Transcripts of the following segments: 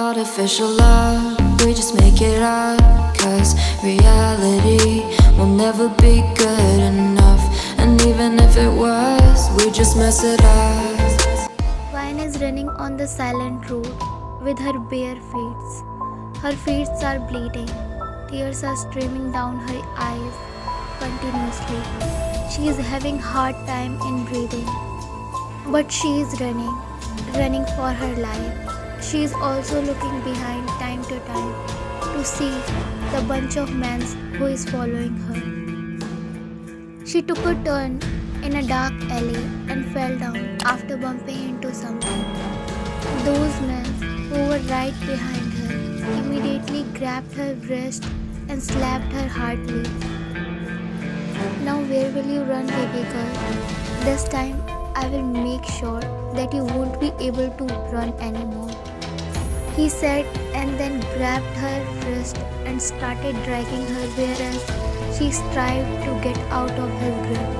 Artificial love, we just make it up. Cause reality will never be good enough. And even if it was, we just mess it up. Vine is running on the silent road with her bare feet. Her feet are bleeding. Tears are streaming down her eyes continuously. She is having hard time in breathing. But she is running for her life. She is also looking behind time to time to see the bunch of men who is following her. She took a turn in a dark alley and fell down after bumping into something. Those men who were right behind her immediately grabbed her wrist and slapped her hardly. Now where will you run, baby girl? This time I will make sure that you won't be able to run anymore. He said and then grabbed her wrist and started dragging her whereas she strived to get out of his grip.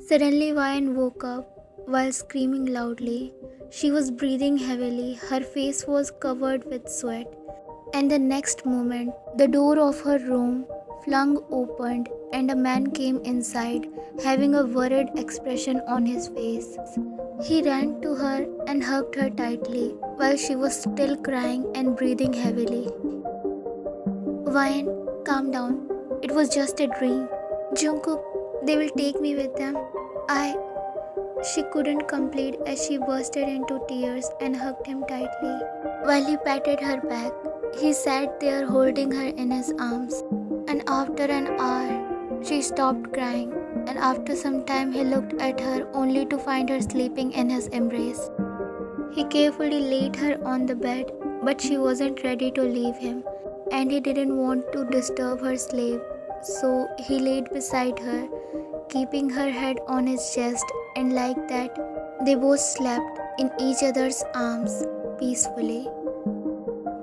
Suddenly Vine woke up while screaming loudly. She was breathing heavily, her face was covered with sweat, and the next moment the door of her room flung opened and a man came inside, having a worried expression on his face. He ran to her and hugged her tightly while she was still crying and breathing heavily. Vine, calm down. It was just a dream. Jungkook, they will take me with them. She couldn't complete as she bursted into tears and hugged him tightly. While he patted her back, he sat there holding her in his arms. And after an hour, she stopped crying, and after some time he looked at her only to find her sleeping in his embrace. He carefully laid her on the bed, but she wasn't ready to leave him, and he didn't want to disturb her sleep, so he laid beside her, keeping her head on his chest, and like that, they both slept in each other's arms peacefully.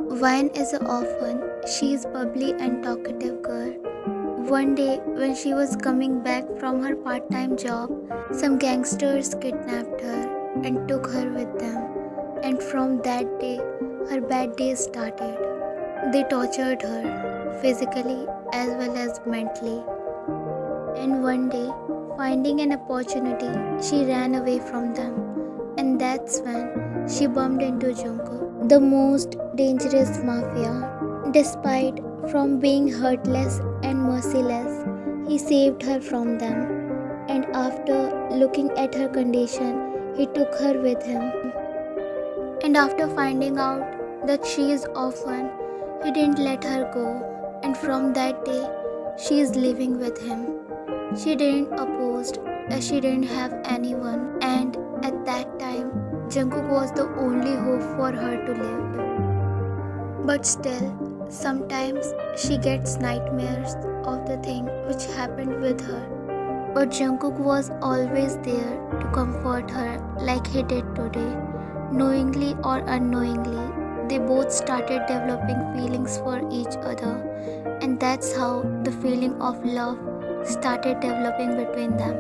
Vine is an orphan. She is bubbly and talkative girl. One day, when she was coming back from her part-time job, some gangsters kidnapped her and took her with them. And from that day, her bad days started. They tortured her, physically as well as mentally. And one day, finding an opportunity, she ran away from them. And that's when she bumped into Jungkook, the most dangerous mafia. Despite from being heartless and merciless, he saved her from them. And after looking at her condition, he took her with him. And after finding out that she is orphan, he didn't let her go. And from that day, she is living with him. She didn't oppose as she didn't have anyone, and at that time, Jungkook was the only hope for her to live. But still, sometimes she gets nightmares of the thing which happened with her. But Jungkook was always there to comfort her like he did today. Knowingly or unknowingly, they both started developing feelings for each other, and that's how the feeling of love started developing between them.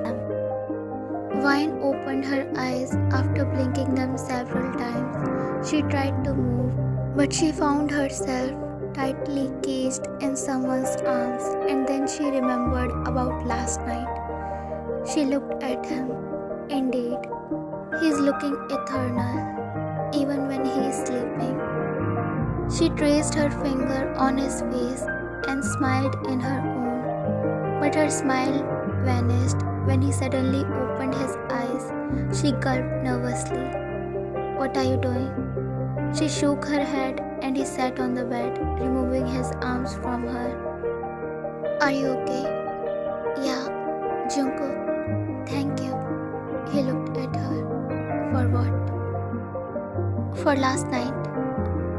Vine opened her eyes after blinking them several times. She tried to move, but she found herself tightly caged in someone's arms, and then she remembered about last night. She looked at him. Indeed, he is looking eternal, even when he is sleeping. She traced her finger on his face and smiled in her own, but her smile vanished when he suddenly opened his eyes. She gulped nervously. "What are you doing?" She shook her head and he sat on the bed, removing his arms from her. "Are you okay?" "Yeah, Jungkook, thank you." He looked at her. "For what?" "For last night."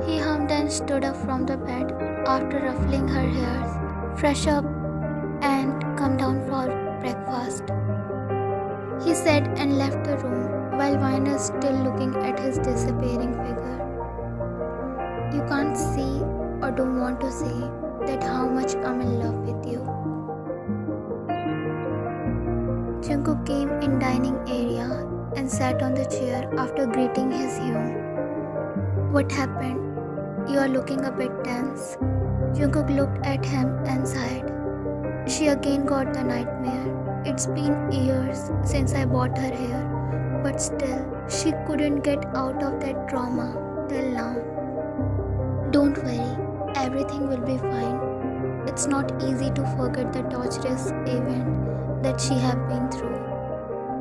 He hummed and stood up from the bed after ruffling her hairs. "Fresh up and come down for breakfast," he said and left the room while Vine is still looking at his disappearing figure. You can't see or don't want to see that how much I'm in love with you. Jungkook came in dining area and sat on the chair after greeting his Hyung. What happened? You are looking a bit tense. Jungkook looked at him and sighed. She again got the nightmare. It's been years since I bought her hair, but still, she couldn't get out of that trauma till now. Don't worry, everything will be fine. It's not easy to forget the torturous event that she have been through.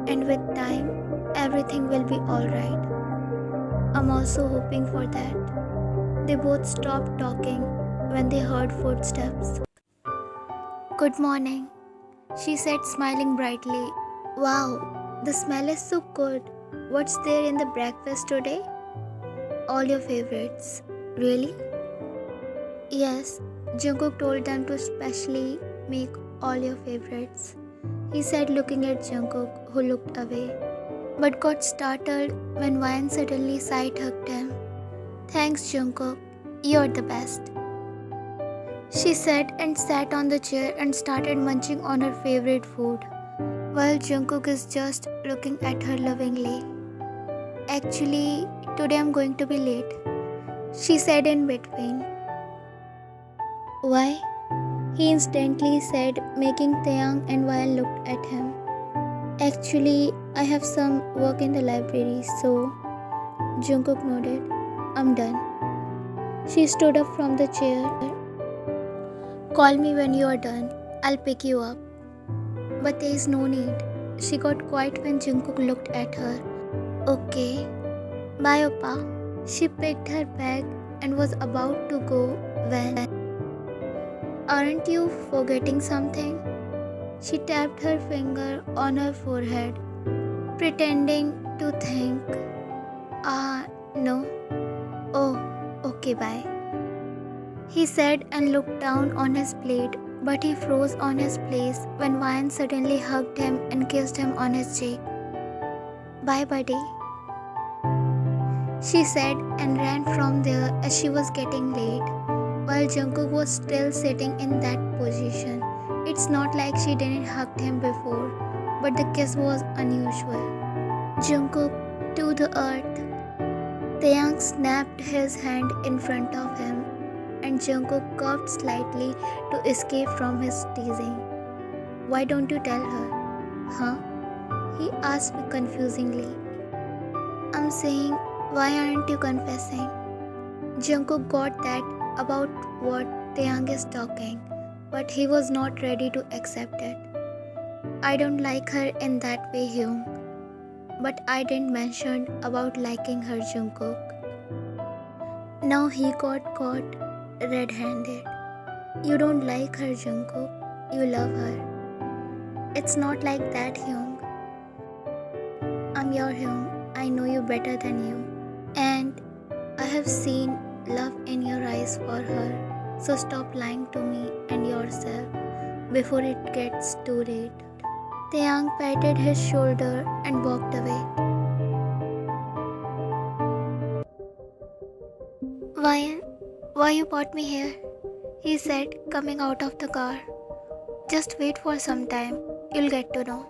And with time, everything will be alright. I'm also hoping for that. They both stopped talking when they heard footsteps. Good morning, she said, smiling brightly. Wow, the smell is so good. What's there in the breakfast today? All your favorites. Really? Yes, Jungkook told them to specially make all your favorites, he said, looking at Jungkook, who looked away, but got startled when Ryan suddenly side-hugged him. Thanks, Jungkook. You're the best, she said, and sat on the chair and started munching on her favorite food, while Jungkook is just looking at her lovingly. Actually, today I'm going to be late, she said in between. Why? He instantly said, making Taehyung and Ryan looked at him. Actually, I have some work in the library, so... Jungkook nodded. I'm done. She stood up from the chair. Call me when you are done. I'll pick you up. But there is no need. She got quiet when Jungkook looked at her. Okay. Bye, Oppa. She picked her bag and was about to go when... Aren't you forgetting something? She tapped her finger on her forehead, pretending to think. No. Oh, okay, bye. He said and looked down on his plate, but he froze on his place when Ryan suddenly hugged him and kissed him on his cheek. Bye, buddy, she said, and ran from there as she was getting late, while Jungkook was still sitting in that position. It's not like she didn't hug him before, but the kiss was unusual. Jungkook to the earth. Taehyung snapped his hand in front of him, and Jungkook curved slightly to escape from his teasing. Why don't you tell her? Huh? He asked confusingly. I'm saying, why aren't you confessing? Jungkook got that about what Taehyung is talking, but he was not ready to accept it. I don't like her in that way, Hyung. But I didn't mention about liking her, Jungkook. Now he got caught red-handed. You don't like her, Jungkook. You love her. It's not like that, Hyung. I'm your Hyung. I know you better than you. And I have seen love in your eyes for her. So stop lying to me and yourself before it gets too late. Taehyung patted his shoulder and walked away. Why you brought me here? He said, coming out of the car. Just wait for some time. You'll get to know.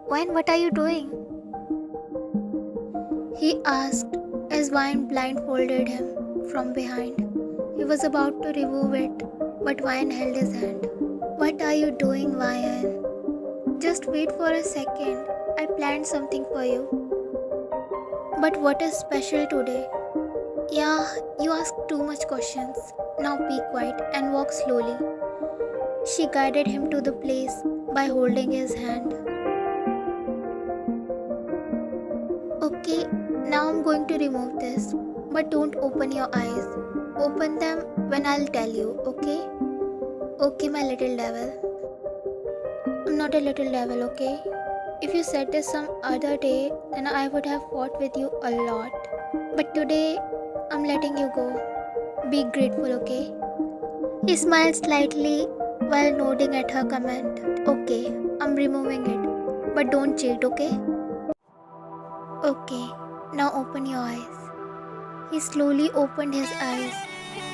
Ryan, what are you doing? He asked as Ryan blindfolded him from behind. He was about to remove it, but Ryan held his hand. What are you doing, Ryan? Just wait for a second. I planned something for you. But what is special today? Yeah, you ask too much questions. Now be quiet and walk slowly. She guided him to the place by holding his hand. Okay, now I'm going to remove this. But don't open your eyes. Open them when I'll tell you, okay? Okay, my little devil. I'm not a little devil, okay? If you said this some other day, then I would have fought with you a lot. But today, I'm letting you go. Be grateful, okay? He smiled slightly while nodding at her comment. Okay, I'm removing it. But don't cheat, okay? Okay, now open your eyes. He slowly opened his eyes,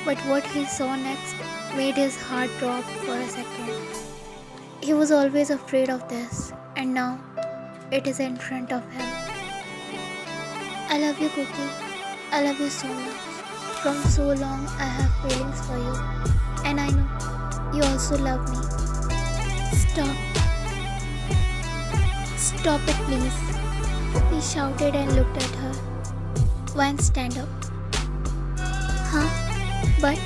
but what he saw next made his heart drop for a second. He was always afraid of this, and now it is in front of him. I love you, Cuckoo. I love you so much. From so long, I have feelings for you. And I know you also love me. Stop. Stop it, please. He shouted and looked at her. Wine, stand up. Huh? But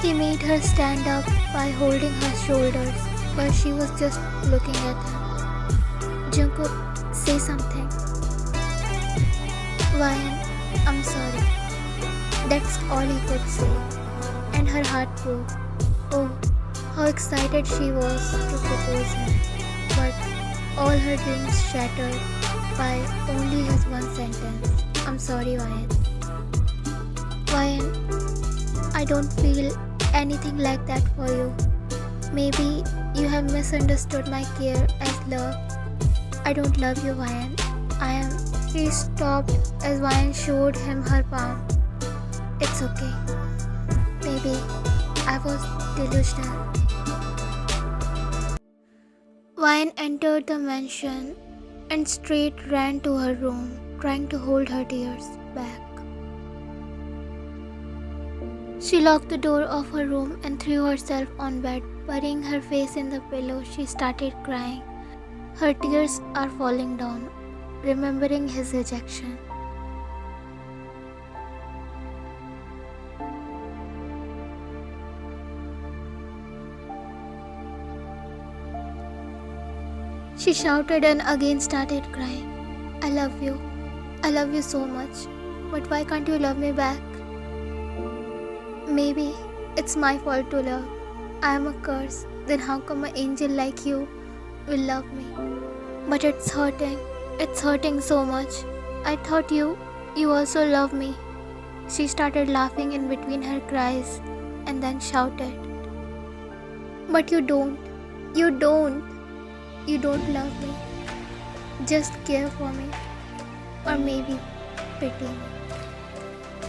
he made her stand up by holding her shoulders, but she was just looking at him. Jungkook, say something. Wine, I'm sorry. That's all he could say. And her heart broke. Oh, how excited she was to propose him. But all her dreams shattered by only his one sentence. I'm sorry, Wyan. Wyan, I don't feel anything like that for you. Maybe you have misunderstood my care as love. I don't love you, Wyan. I am. He stopped as Wyan showed him her palm. It's okay. Maybe I was delusional. Wyan entered the mansion and straight ran to her room, trying to hold her tears back. She locked the door of her room and threw herself on bed, burying her face in the pillow. She started crying. Her tears are falling down, remembering his rejection. She shouted and again started crying. I love you. I love you so much. But why can't you love me back? Maybe it's my fault to love. I am a curse. Then how come an angel like you will love me? But it's hurting. It's hurting so much. I thought you also love me. She started laughing in between her cries and then shouted. But you don't. You don't. You don't love me. Just care for me. Or maybe pity me.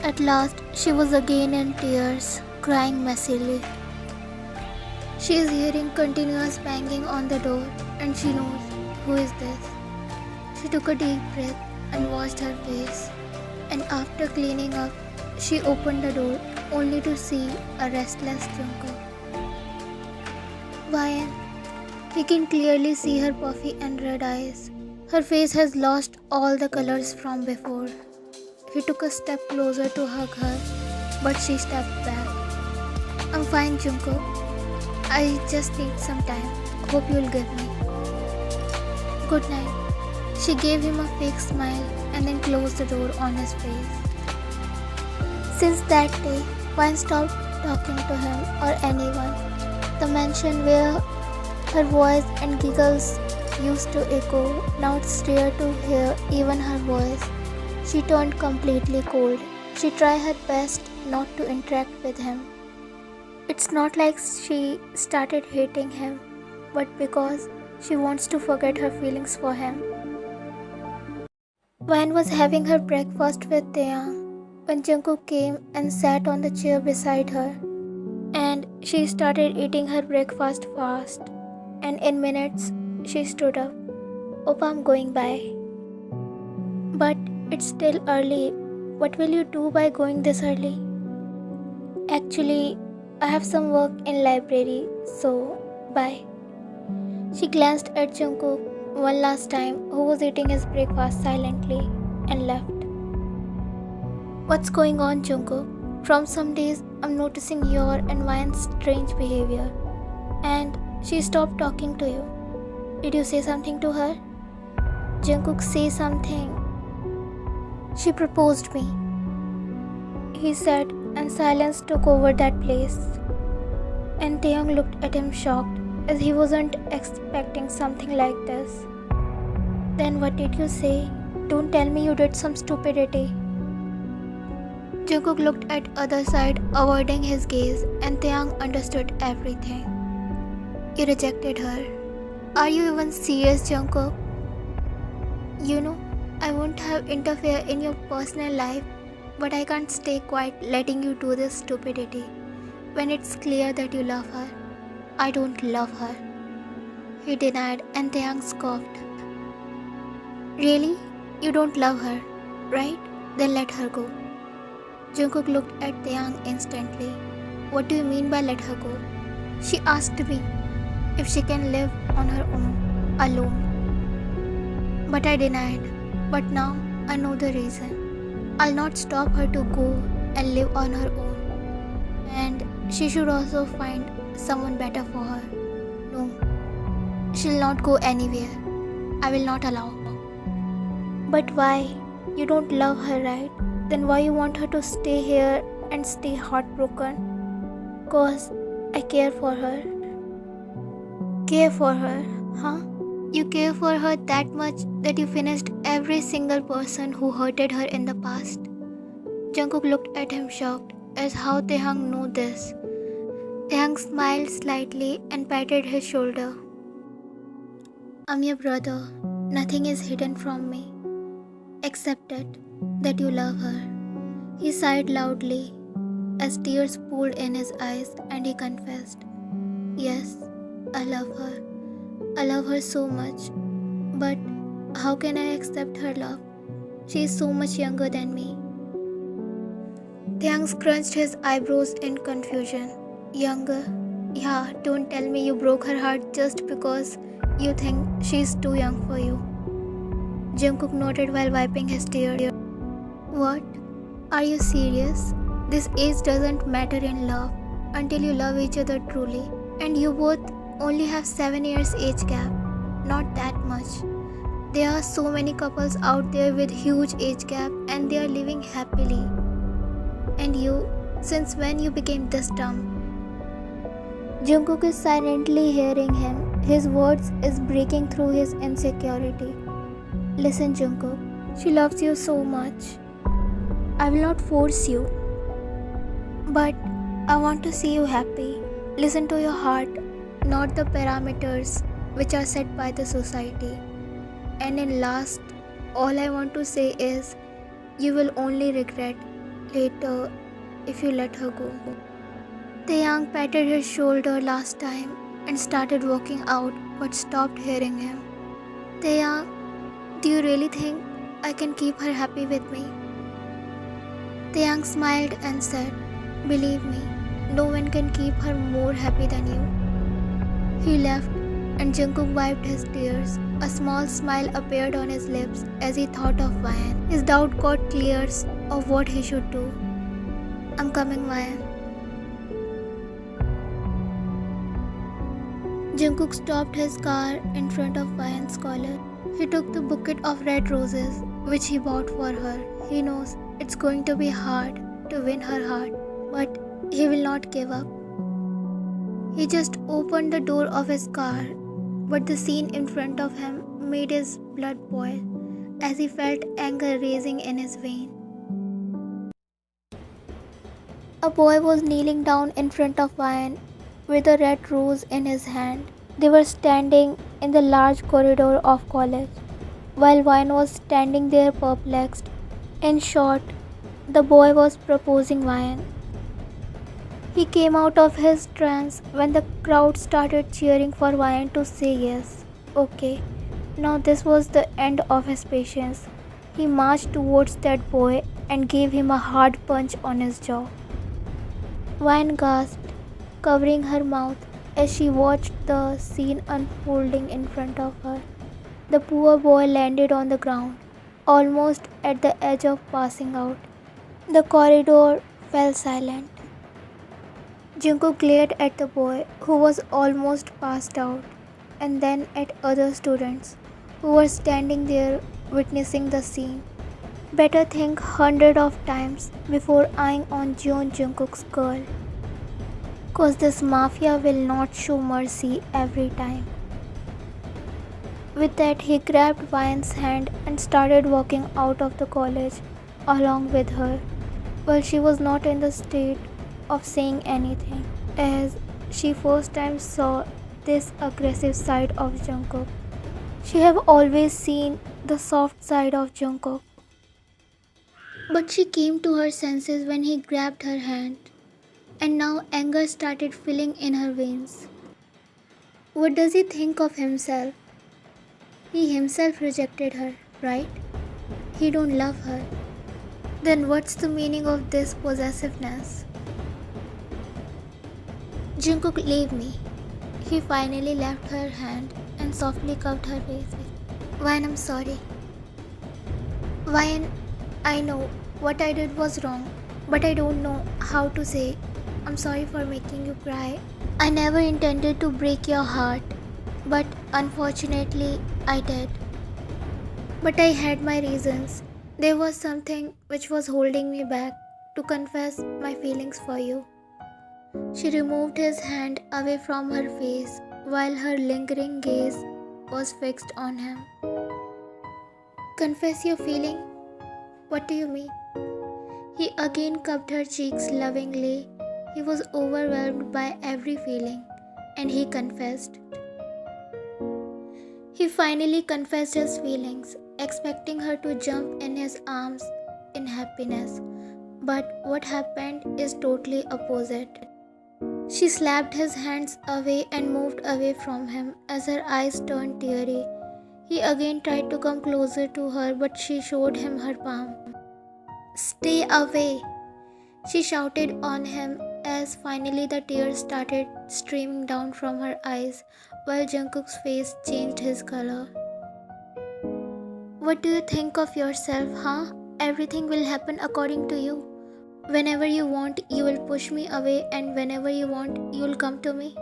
At last, she was again in tears, crying messily. She is hearing continuous banging on the door and she knows who is this. She took a deep breath and washed her face. And after cleaning up, she opened the door only to see a restless Jungkook. Wyan, he can clearly see her puffy and red eyes. Her face has lost all the colors from before. He took a step closer to hug her, but she stepped back. I'm fine, Jungkook. I just need some time. Hope you'll give me. Good night. She gave him a fake smile and then closed the door on his face. Since that day, Wyan stopped talking to him or anyone. The mansion where her voice and giggles used to echo, now it's rare to hear even her voice. She turned completely cold. She tried her best not to interact with him. It's not like she started hating him, but because she wants to forget her feelings for him. Wyan was having her breakfast with Taehyung when Jungkook came and sat on the chair beside her. And she started eating her breakfast fast. And in minutes, she stood up. Oppa, I'm going by. But it's still early. What will you do by going this early? Actually, I have some work in library, so bye. She glanced at Jungkook one last time, who was eating his breakfast silently, and left. What's going on, Jungkook? From some days, I'm noticing your and Wyan's strange behavior. And she stopped talking to you. Did you say something to her? Jungkook, say something. She proposed me, he said, and silence took over that place. And Taehyung looked at him shocked, as he wasn't expecting something like this. Then what did you say? Don't tell me you did some stupidity. Jungkook looked at other side, avoiding his gaze, and Taehyung understood everything. You rejected her. Are you even serious, Jungkook? You know, I won't have interfere in your personal life, but I can't stay quiet letting you do this stupidity when it's clear that you love her. I don't love her, he denied, and Taehyung scoffed. Really? You don't love her, right? Then let her go. Jungkook looked at Taehyung instantly. What do you mean by let her go? She asked me if she can live on her own, alone. But I denied. But now I know the reason. I'll not stop her to go and live on her own. And she should also find someone better for her. No, she'll not go anywhere. I will not allow. But why? You don't love her, right? Then why you want her to stay here and stay heartbroken? Cause I care for her. Care for her, huh? You care for her that much that you finished every single person who hurted her in the past? Jungkook looked at him shocked as how Taehyung knew this. Taehyung smiled slightly and patted his shoulder. I'm your brother. Nothing is hidden from me. Except that you love her. He sighed loudly as tears pooled in his eyes and he confessed, yes, I love her. I love her so much. But how can I accept her love? She is so much younger than me. Taehyung scrunched his eyebrows in confusion. Younger? Yeah, don't tell me you broke her heart just because you think she's too young for you. Jungkook nodded while wiping his tears. What? Are you serious? This age doesn't matter in love until you love each other truly. And you both only have 7 years age gap. Not that much. There are so many couples out there with huge age gap and they are living happily. And you, since when you became this dumb? Jungkook is silently hearing him. His words is breaking through his insecurity. Listen, Jungkook, she loves you so much. I will not force you. But I want to see you happy. Listen to your heart, not the parameters which are set by the society. And in last, all I want to say is, you will only regret later if you let her go. Taehyung patted his shoulder last time and started walking out but stopped hearing him. Taehyung, do you really think I can keep her happy with me? Taehyung smiled and said, believe me, no one can keep her more happy than you. He left and Jungkook wiped his tears. A small smile appeared on his lips as he thought of Vian. His doubt got clear of what he should do. I'm coming, Vian. Jungkook stopped his car in front of Vian's collar. He took the bouquet of red roses which he bought for her. He knows it's going to be hard to win her heart, but he will not give up. He just opened the door of his car, but the scene in front of him made his blood boil as he felt anger rising in his veins. A boy was kneeling down in front of Vian with a red rose in his hand. They were standing in the large corridor of college, while Vian was standing there perplexed. In short, the boy was proposing Vian. He came out of his trance when the crowd started cheering for Vian to say yes. Okay, now this was the end of his patience. He marched towards that boy and gave him a hard punch on his jaw. Vian gasped, covering her mouth as she watched the scene unfolding in front of her. The poor boy landed on the ground, almost at the edge of passing out. The corridor fell silent. Jungkook glared at the boy, who was almost passed out, and then at other students who were standing there witnessing the scene. Better think 100 of times before eyeing on Jungkook's girl, cause this mafia will not show mercy every time. With that, he grabbed Vian's hand and started walking out of the college along with her, while she was not in the state of saying anything, as she first time saw this aggressive side of Jungkook. She have always seen the soft side of Jungkook, but she came to her senses when he grabbed her hand, and now anger started filling in her veins. What does he think of himself? He himself rejected her, right? He don't love her. Then what's the meaning of this possessiveness? Jungkook, leave me. He finally left her hand and softly cupped her face. Wine, I'm sorry. Wine, I know what I did was wrong, but I don't know how to say. I'm sorry for making you cry. I never intended to break your heart, but unfortunately, I did. But I had my reasons. There was something which was holding me back to confess my feelings for you. She removed his hand away from her face while her lingering gaze was fixed on him. Confess your feeling? What do you mean? He again cupped her cheeks lovingly. He was overwhelmed by every feeling, and he confessed. He finally confessed his feelings, expecting her to jump in his arms in happiness. But what happened is totally opposite. She slapped his hands away and moved away from him as her eyes turned teary. He again tried to come closer to her, but she showed him her palm. Stay away, she shouted on him as finally the tears started streaming down from her eyes while Jungkook's face changed his color. What do you think of yourself, huh? Everything will happen according to you. Whenever you want, you will push me away, and whenever you want, you will come to me.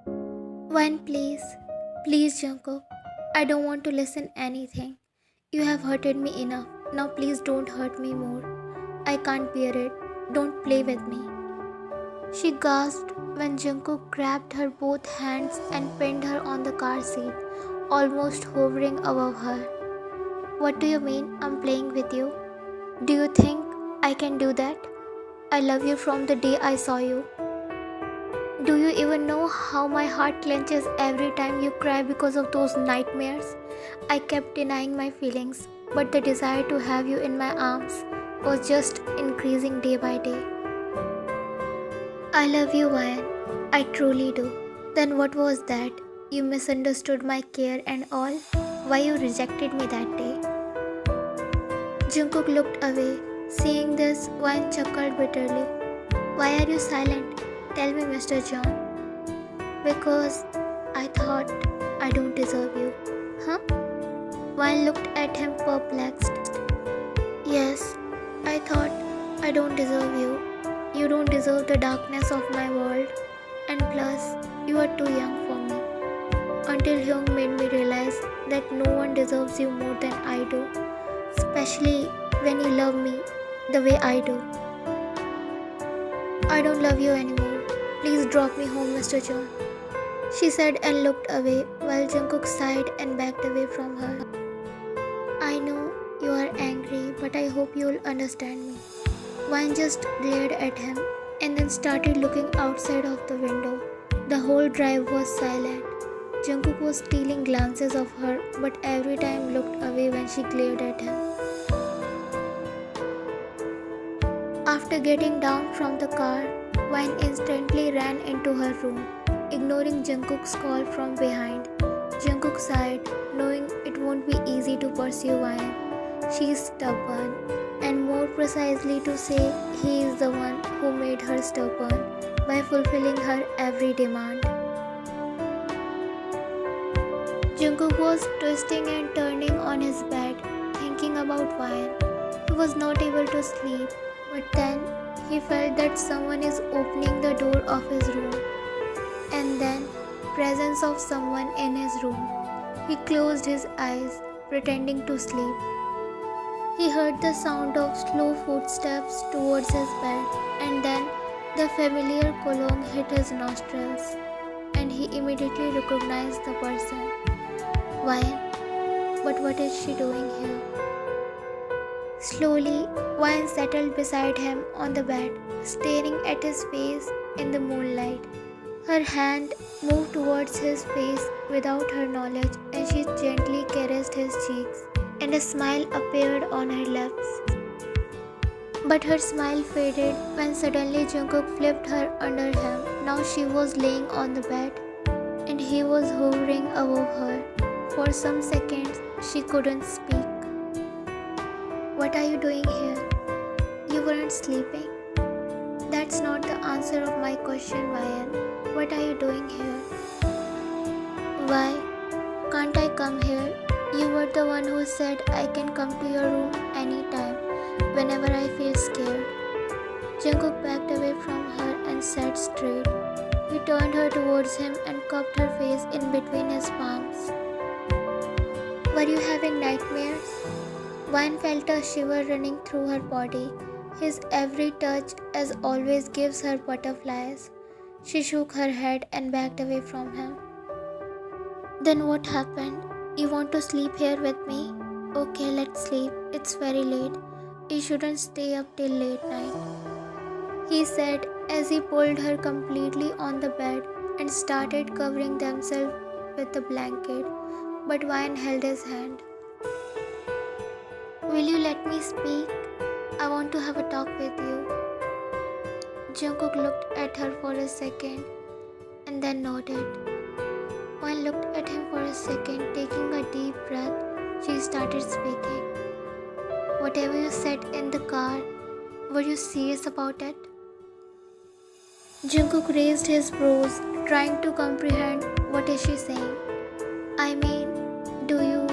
One, please. Please, Jungkook. I don't want to listen anything. You have hurted me enough. Now please don't hurt me more. I can't bear it. Don't play with me. She gasped when Jungkook grabbed her both hands and pinned her on the car seat, almost hovering above her. What do you mean I'm playing with you? Do you think I can do that? I love you from the day I saw you. Do you even know how my heart clenches every time you cry because of those nightmares? I kept denying my feelings, but the desire to have you in my arms was just increasing day by day. I love you, Ryan. I truly do. Then what was that? You misunderstood my care and all? Why you rejected me that day? Jungkook looked away. Seeing this, Ryan chuckled bitterly. Why are you silent? Tell me, Mr. John. Because I thought I don't deserve you. Huh? Ryan looked at him perplexed. Yes, I thought I don't deserve you. You don't deserve the darkness of my world. And plus, you are too young for me. Until Hyung made me realize that no one deserves you more than I do. Especially when you love me the way I do. I don't love you anymore. Please drop me home, Mr. John. She said and looked away while Jungkook sighed and backed away from her. I know you are angry, but I hope you'll understand me. Wine just glared at him and then started looking outside of the window. The whole drive was silent. Jungkook was stealing glances of her, but every time looked away when she glared at him. After getting down from the car, Wine instantly ran into her room, ignoring Jungkook's call from behind. Jungkook sighed, knowing it won't be easy to pursue Wine. She is stubborn, and more precisely to say, he is the one who made her stubborn by fulfilling her every demand. Jungkook was twisting and turning on his bed, thinking about Wine. He was not able to sleep, but then he felt that someone is opening the door of his room, and then presence of someone in his room. He closed his eyes, pretending to sleep. He heard the sound of slow footsteps towards his bed, and then the familiar cologne hit his nostrils, and he immediately recognized the person. Why? But what is she doing here? Slowly, Wine settled beside him on the bed, staring at his face in the moonlight. Her hand moved towards his face without her knowledge, and she gently caressed his cheeks, and a smile appeared on her lips. But her smile faded when suddenly Jungkook flipped her under him. Now she was laying on the bed, and he was hovering above her. For some seconds, she couldn't speak. What are you doing here? You weren't sleeping? That's not the answer of my question, Ryan. What are you doing here? Why can't I come here? You were the one who said I can come to your room anytime, whenever I feel scared. Jungkook backed away from her and sat straight. He turned her towards him and cupped her face in between his palms. Were you having nightmares? Ryan felt a shiver running through her body. His every touch, as always, gives her butterflies. She shook her head and backed away from him. Then what happened? You want to sleep here with me? Okay, let's sleep. It's very late. You shouldn't stay up till late night, he said as he pulled her completely on the bed and started covering themselves with a blanket. But Ryan held his hand. Will you let me speak? I want to have a talk with you. Jungkook looked at her for a second and then nodded. Ryan looked at him for a second, taking a deep breath. She started speaking. Whatever you said in the car, were you serious about it? Jungkook raised his brows, trying to comprehend what is she saying. I mean, do you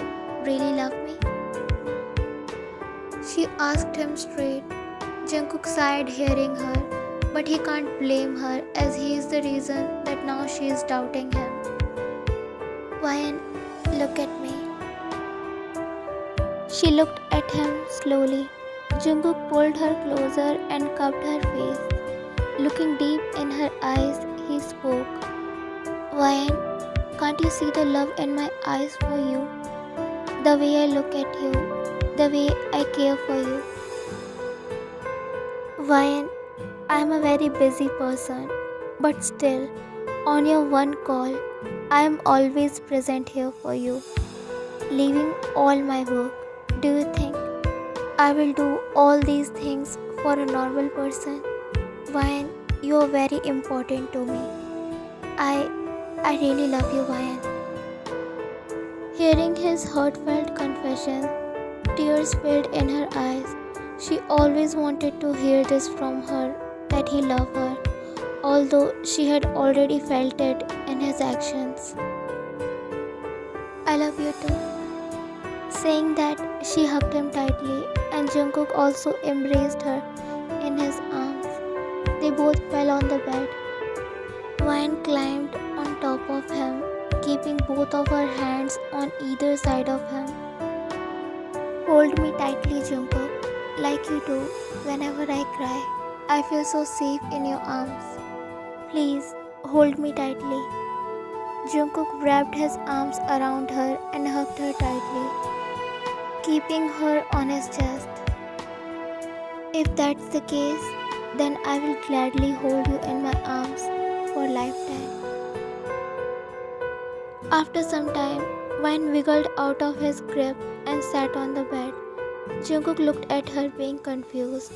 really love me? She asked him straight. Jungkook sighed hearing her, but he can't blame her as he is the reason that now she is doubting him. Ryan, look at me. She looked at him slowly. Jungkook pulled her closer and cupped her face. Looking deep in her eyes, he spoke. Ryan, can't you see the love in my eyes for you? The way I look at you, the way I care for you. Ryan, I am a very busy person, but still, on your one call, I am always present here for you. Leaving all my work, do you think I will do all these things for a normal person? Ryan, you are very important to me. I really love you, Ryan. Hearing his heartfelt confession, tears filled in her eyes. She always wanted to hear this from her, that he loved her, although she had already felt it in his actions. I love you too. Saying that, she hugged him tightly, and Jungkook also embraced her in his arms. They both fell on the bed. Ryan climbed on top of him, keeping both of her hands on either side of him. Hold me tightly, Jungkook, like you do whenever I cry. I feel so safe in your arms. Please, hold me tightly. Jungkook wrapped his arms around her and hugged her tightly, keeping her on his chest. If that's the case, then I will gladly hold you in my arms for a lifetime. After some time, Ryan wiggled out of his grip and sat on the bed. Jungkook looked at her being confused.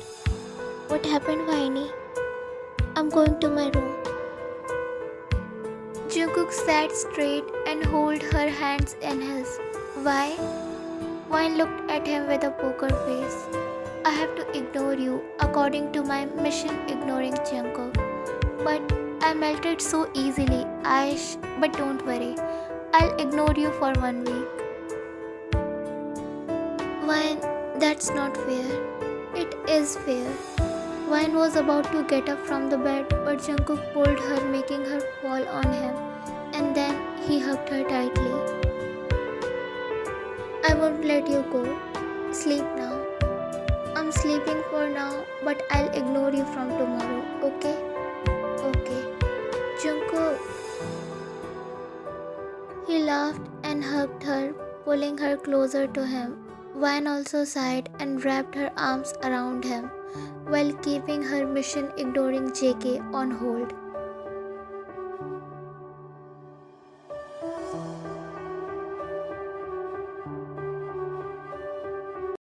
What happened, Viney? I'm going to my room. Jungkook sat straight and held her hands in his. Why? Ryan looked at him with a poker face. I have to ignore you according to my mission ignoring Jungkook. But I melted so easily, Aish. But don't worry, I'll ignore you for 1 week. Ryan, that's not fair. It is fair. Ryan was about to get up from the bed, but Jungkook pulled her, making her fall on him, and then he hugged her tightly. I won't let you go. Sleep now. I'm sleeping for now, but I'll ignore you from tomorrow, okay? Okay. Jungkook. He laughed and hugged her, pulling her closer to him. Ryan also sighed and wrapped her arms around him, while keeping her mission ignoring JK on hold.